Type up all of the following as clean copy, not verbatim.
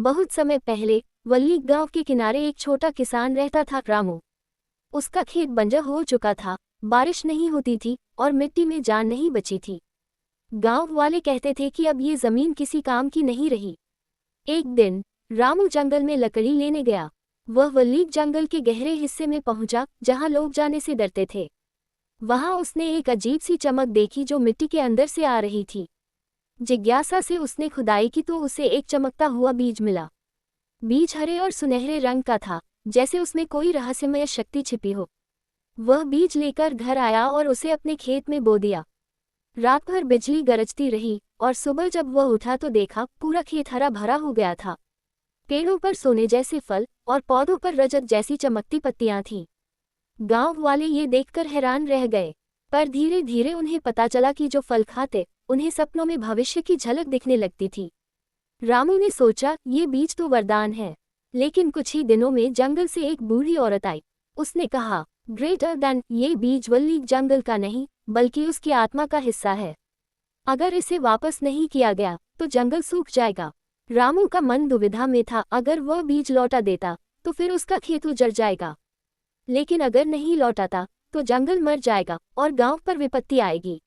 बहुत समय पहले वल्ली गांव के किनारे एक छोटा किसान रहता था, रामू। उसका खेत बंजर हो चुका था, बारिश नहीं होती थी और मिट्टी में जान नहीं बची थी। गांव वाले कहते थे कि अब ये जमीन किसी काम की नहीं रही। एक दिन रामू जंगल में लकड़ी लेने गया। वह वल्ली जंगल के गहरे हिस्से में पहुंचा, जहां लोग जाने से डरते थे। वहां उसने एक अजीब सी चमक देखी जो मिट्टी के अंदर से आ रही थी। जिज्ञासा से उसने खुदाई की तो उसे एक चमकता हुआ बीज मिला। बीज हरे और सुनहरे रंग का था, जैसे उसमें कोई रहस्यमय शक्ति छिपी हो। वह बीज लेकर घर आया और उसे अपने खेत में बो दिया। रात भर बिजली गरजती रही और सुबह जब वह उठा तो देखा पूरा खेत हरा भरा हो गया था। पेड़ों पर सोने जैसे फल और पौधों पर रजत जैसी चमकती पत्तियां थीं। गांव वाले ये देखकर हैरान रह गए, पर धीरे धीरे उन्हें पता चला कि जो फल खाते उन्हें सपनों में भविष्य की झलक दिखने लगती थी। रामू ने सोचा, ये बीज तो वरदान है। लेकिन कुछ ही दिनों में जंगल से एक बूढ़ी औरत आई। उसने कहा, ग्रेटर देन, ये बीज वल्ली जंगल का नहीं बल्कि उसकी आत्मा का हिस्सा है। अगर इसे वापस नहीं किया गया तो जंगल सूख जाएगा। रामू का मन दुविधा में था, अगर वह बीज लौटा देता तो फिर उसका खेत उजड़ जाएगा, लेकिन अगर नहीं लौटाता तो जंगल मर जाएगा और गांव पर विपत्ति आएगी।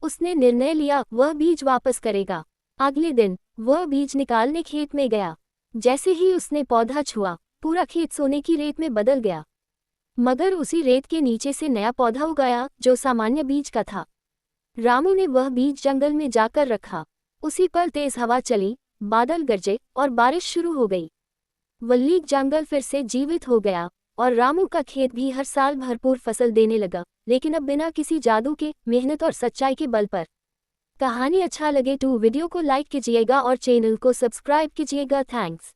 उसने निर्णय लिया, वह बीज वापस करेगा। अगले दिन वह बीज निकालने खेत में गया। जैसे ही उसने पौधा छुआ, पूरा खेत सोने की रेत में बदल गया। मगर उसी रेत के नीचे से नया पौधा उगाया जो सामान्य बीज का था। रामू ने वह बीज जंगल में जाकर रखा। उसी पर तेज हवा चली, बादल गरजे और बारिश शुरू हो गई। वल्ली जंगल फिर से जीवित हो गया और रामू का खेत भी हर साल भरपूर फसल देने लगा, लेकिन अब बिना किसी जादू के, मेहनत और सच्चाई के बल पर। कहानी अच्छा लगे तो वीडियो को लाइक कीजिएगा और चैनल को सब्सक्राइब कीजिएगा। थैंक्स।